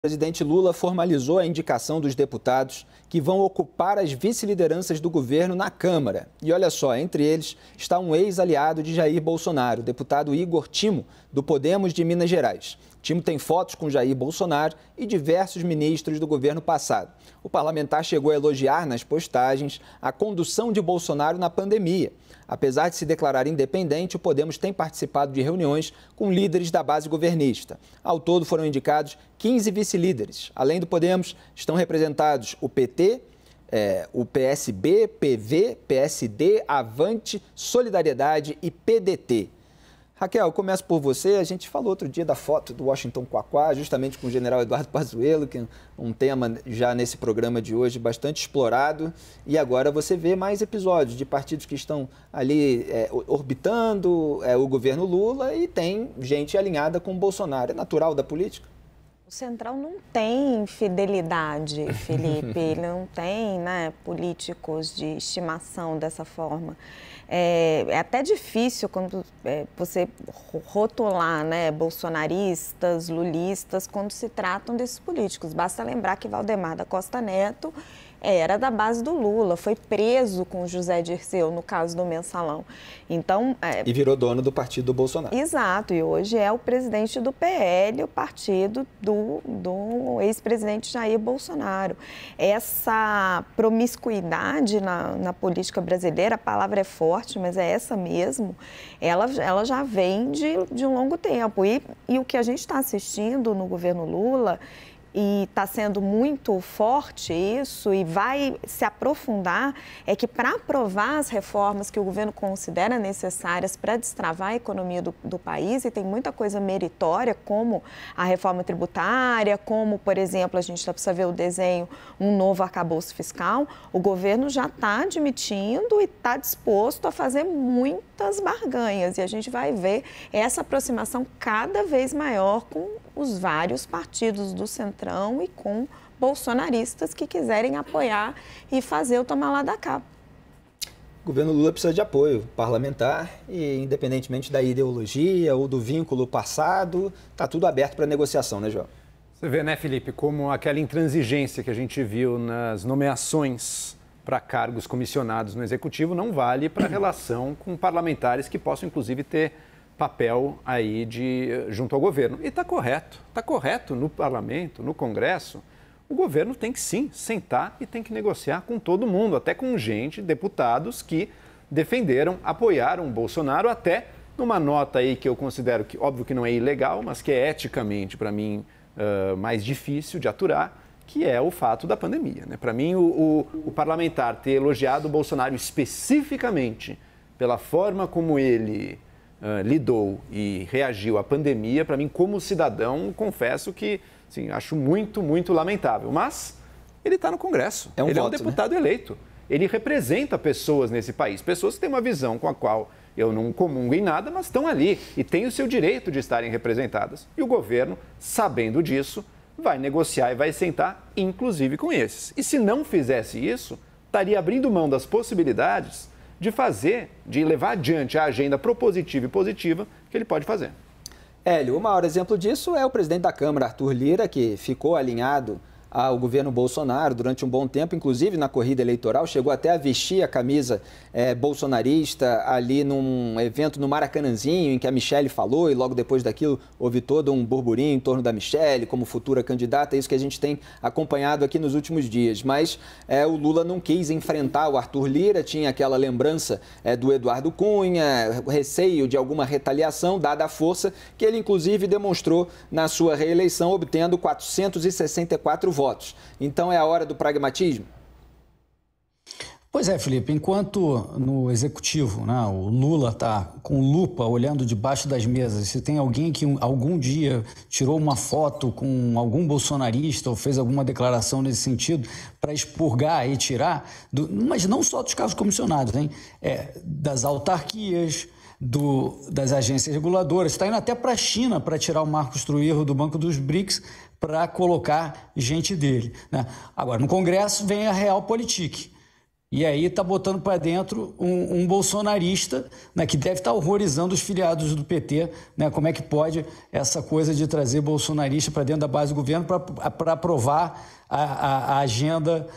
O presidente Lula formalizou a indicação dos deputados que vão ocupar as vice-lideranças do governo na Câmara. E olha só, entre eles está um ex-aliado de Jair Bolsonaro, o deputado Igor Timo, do Podemos de Minas Gerais. Timo tem fotos com Jair Bolsonaro e diversos ministros do governo passado. O parlamentar chegou a elogiar nas postagens a condução de Bolsonaro na pandemia. Apesar de se declarar independente, o Podemos tem participado de reuniões com líderes da base governista. Ao todo foram indicados 15 vice-líderes. Além do Podemos, estão representados o PT, o PSB, PV, PSD, Avante, Solidariedade e PDT. Raquel, eu começo por você. A gente falou outro dia da foto do Washington Quaquá, justamente com o general Eduardo Pazuello, que é um tema já nesse programa de hoje bastante explorado. E agora você vê mais episódios de partidos que estão ali orbitando o governo Lula e tem gente alinhada com o Bolsonaro. É natural da política? O Centrão não tem fidelidade, Felipe. Ele não tem, políticos de estimação dessa forma. É até difícil quando você rotular, bolsonaristas, lulistas, quando se tratam desses políticos. Basta lembrar que Valdemar da Costa Neto era da base do Lula, foi preso com o José Dirceu, no caso do Mensalão. Então, e virou dono do partido do Bolsonaro. Exato, e hoje é o presidente do PL, o partido do ex-presidente Jair Bolsonaro. Essa promiscuidade na política brasileira, a palavra é forte, mas é essa mesmo, ela já vem de um longo tempo. E o que a gente está assistindo no governo Lula, e está sendo muito forte isso e vai se aprofundar, é que para aprovar as reformas que o governo considera necessárias para destravar a economia do país, e tem muita coisa meritória, como a reforma tributária, como, por exemplo, a gente precisa ver o desenho, um novo arcabouço fiscal, o governo já está admitindo e está disposto a fazer muitas barganhas. E a gente vai ver essa aproximação cada vez maior com os vários partidos do Centrão e com bolsonaristas que quiserem apoiar e fazer o tomar lá da cá. O governo Lula precisa de apoio parlamentar e, independentemente da ideologia ou do vínculo passado, está tudo aberto para negociação, né, João? Você vê, né, Felipe, como aquela intransigência que a gente viu nas nomeações para cargos comissionados no Executivo não vale para a relação com parlamentares que possam, inclusive, ter papel aí junto ao governo. E está correto no parlamento, no Congresso, o governo tem que sim sentar e tem que negociar com todo mundo, até com deputados que defenderam, apoiaram o Bolsonaro, até numa nota aí que eu considero que, óbvio que não é ilegal, mas que é eticamente, para mim, mais difícil de aturar, que é o fato da pandemia, né? Para mim, o parlamentar ter elogiado o Bolsonaro especificamente pela forma como ele lidou e reagiu à pandemia, para mim, como cidadão, confesso que, sim, acho muito, muito lamentável. Mas ele está no Congresso, ele é um deputado eleito. Ele representa pessoas nesse país, pessoas que têm uma visão com a qual eu não comungo em nada, mas estão ali e têm o seu direito de estarem representadas. E o governo, sabendo disso, vai negociar e vai sentar, inclusive com esses. E se não fizesse isso, estaria abrindo mão das possibilidades de levar adiante a agenda propositiva e positiva que ele pode fazer. Hélio, o maior exemplo disso é o presidente da Câmara, Arthur Lira, que ficou alinhado ao governo Bolsonaro durante um bom tempo, inclusive na corrida eleitoral, chegou até a vestir a camisa bolsonarista ali num evento no Maracanãzinho, em que a Michelle falou, e logo depois daquilo houve todo um burburinho em torno da Michelle como futura candidata, é isso que a gente tem acompanhado aqui nos últimos dias. Mas o Lula não quis enfrentar o Arthur Lira, tinha aquela lembrança do Eduardo Cunha, receio de alguma retaliação, dada a força que ele inclusive demonstrou na sua reeleição, obtendo 464 votos. Então é a hora do pragmatismo? Pois é, Felipe, enquanto no Executivo, o Lula está com lupa olhando debaixo das mesas, se tem alguém que algum dia tirou uma foto com algum bolsonarista ou fez alguma declaração nesse sentido para expurgar e tirar, mas não só dos cargos comissionados, das autarquias, das agências reguladoras, está indo até para a China para tirar o Marcos Trujillo do Banco dos BRICS para colocar gente dele, né? Agora, no Congresso vem a Realpolitik. E aí está botando para dentro um bolsonarista, né, que deve estar horrorizando os filiados do PT. Né, como é que pode essa coisa de trazer bolsonarista para dentro da base do governo para aprovar a agenda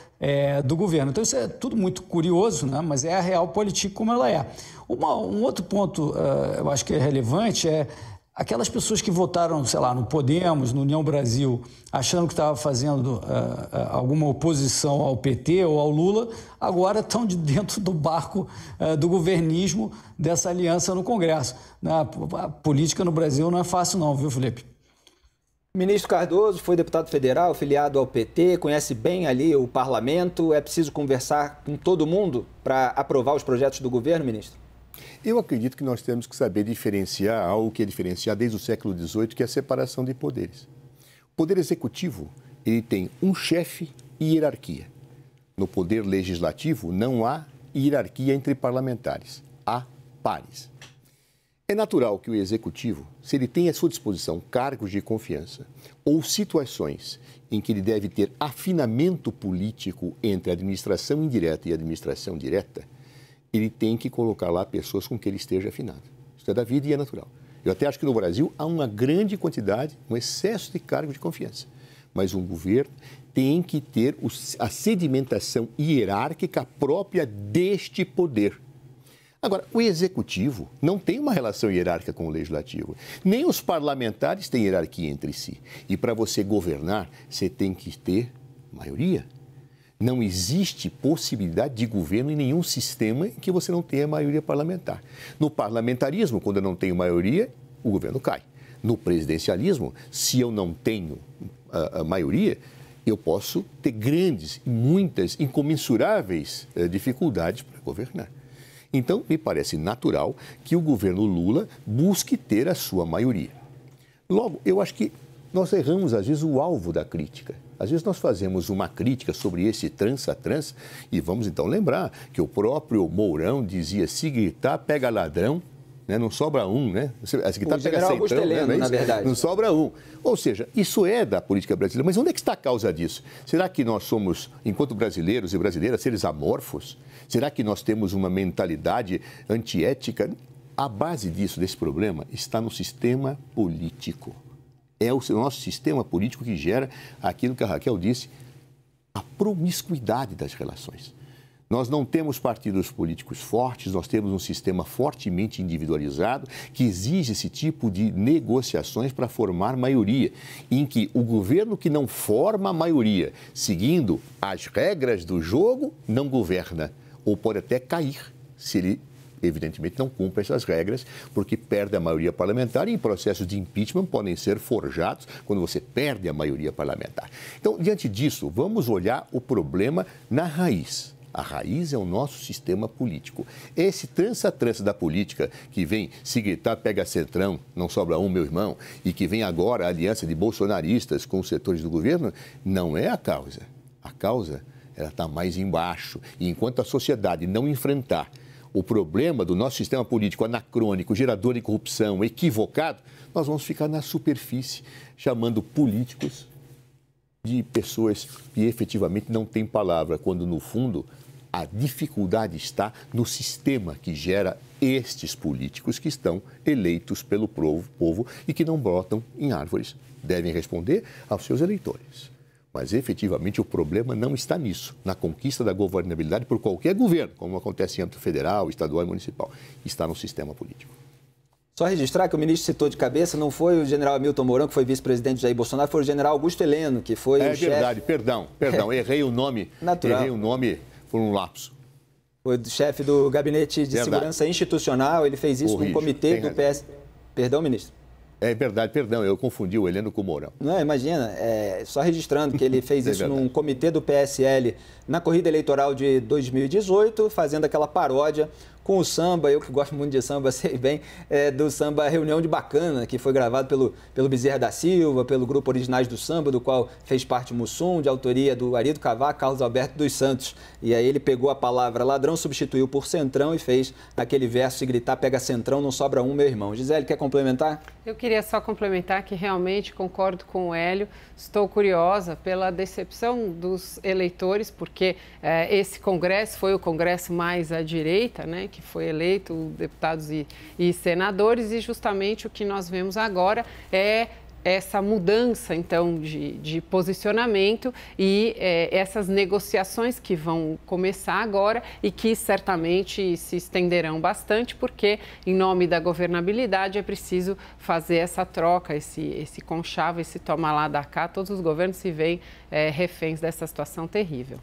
do governo? Então isso é tudo muito curioso, né, mas é a real política como ela é. Um outro ponto, eu acho que é relevante, é aquelas pessoas que votaram, sei lá, no Podemos, no União Brasil, achando que estava fazendo alguma oposição ao PT ou ao Lula, agora estão dentro do barco do governismo dessa aliança no Congresso. A política no Brasil não é fácil não, viu, Felipe? Ministro Cardoso foi deputado federal, filiado ao PT, conhece bem ali o parlamento. É preciso conversar com todo mundo para aprovar os projetos do governo, ministro? Eu acredito que nós temos que saber diferenciar algo que é diferenciar desde o século XVIII, que é a separação de poderes. O poder executivo, ele tem um chefe e hierarquia. No poder legislativo, não há hierarquia entre parlamentares, há pares. É natural que o executivo, se ele tem à sua disposição cargos de confiança ou situações em que ele deve ter afinamento político entre a administração indireta e a administração direta, ele tem que colocar lá pessoas com que ele esteja afinado. Isso é da vida e é natural. Eu até acho que no Brasil há uma grande quantidade, um excesso de cargos de confiança. Mas um governo tem que ter a sedimentação hierárquica própria deste poder. Agora, o executivo não tem uma relação hierárquica com o legislativo. Nem os parlamentares têm hierarquia entre si. E para você governar, você tem que ter maioria. Não existe possibilidade de governo em nenhum sistema em que você não tenha maioria parlamentar. No parlamentarismo, quando eu não tenho maioria, o governo cai. No presidencialismo, se eu não tenho a maioria, eu posso ter grandes, muitas, incomensuráveis dificuldades para governar. Então, me parece natural que o governo Lula busque ter a sua maioria. Logo, eu acho que nós erramos, às vezes, o alvo da crítica. Às vezes nós fazemos uma crítica sobre esse trança-trança e vamos então lembrar que o próprio Mourão dizia, se gritar, pega ladrão, né? Não sobra um, né? Se gritar, pega centrão, né? Na verdade. Não sobra um. Ou seja, isso é da política brasileira. Mas onde é que está a causa disso? Será que nós somos, enquanto brasileiros e brasileiras, seres amorfos? Será que nós temos uma mentalidade antiética? A base disso, desse problema, está no sistema político. É o nosso sistema político que gera aquilo que a Raquel disse, a promiscuidade das relações. Nós não temos partidos políticos fortes, nós temos um sistema fortemente individualizado que exige esse tipo de negociações para formar maioria, em que o governo que não forma a maioria, seguindo as regras do jogo, não governa, ou pode até cair, se ele evidentemente não cumpre essas regras, porque perde a maioria parlamentar e processos de impeachment podem ser forjados quando você perde a maioria parlamentar. Então, diante disso, vamos olhar o problema na raiz. A raiz é o nosso sistema político. Esse trança-trança da política que vem se gritar, pega centrão, não sobra um, meu irmão, e que vem agora a aliança de bolsonaristas com os setores do governo, não é a causa. A causa, ela está mais embaixo. E enquanto a sociedade não enfrentar o problema do nosso sistema político anacrônico, gerador de corrupção, equivocado, nós vamos ficar na superfície, chamando políticos de pessoas que efetivamente não têm palavra, quando, no fundo, a dificuldade está no sistema que gera estes políticos que estão eleitos pelo povo e que não brotam em árvores. Devem responder aos seus eleitores. Mas, efetivamente, o problema não está nisso, na conquista da governabilidade por qualquer governo, como acontece em âmbito federal, estadual e municipal. Está no sistema político. Só registrar que o ministro citou de cabeça, não foi o general Hamilton Mourão, que foi vice-presidente de Jair Bolsonaro, foi o general Augusto Heleno, que foi o chefe... É verdade, perdão, errei o nome. Natural. Errei o nome por um lapso. Foi o chefe do Gabinete de Segurança Institucional, ele fez isso num comitê do PS... Perdão, ministro? É verdade, perdão, eu confundi o Heleno com o Mourão. Não, imagina, só registrando que ele fez isso num comitê do PSL na corrida eleitoral de 2018, fazendo aquela paródia com o samba. Eu que gosto muito de samba, sei bem, do samba Reunião de Bacana, que foi gravado pelo Bezerra da Silva, pelo grupo Originais do Samba, do qual fez parte o Mussum, de autoria do Arido Cavaco, Carlos Alberto dos Santos. E aí ele pegou a palavra ladrão, substituiu por centrão e fez aquele verso de gritar, pega centrão, não sobra um, meu irmão. Gisele, quer complementar? Eu queria só complementar que realmente concordo com o Hélio. Estou curiosa pela decepção dos eleitores, porque esse Congresso foi o Congresso mais à direita, né, que foi eleito deputados e senadores, e justamente o que nós vemos agora é essa mudança, então, de posicionamento e essas negociações que vão começar agora e que certamente se estenderão bastante, porque, em nome da governabilidade, é preciso fazer essa troca, esse conchavo, esse toma lá da cá. Todos os governos se veem reféns dessa situação terrível.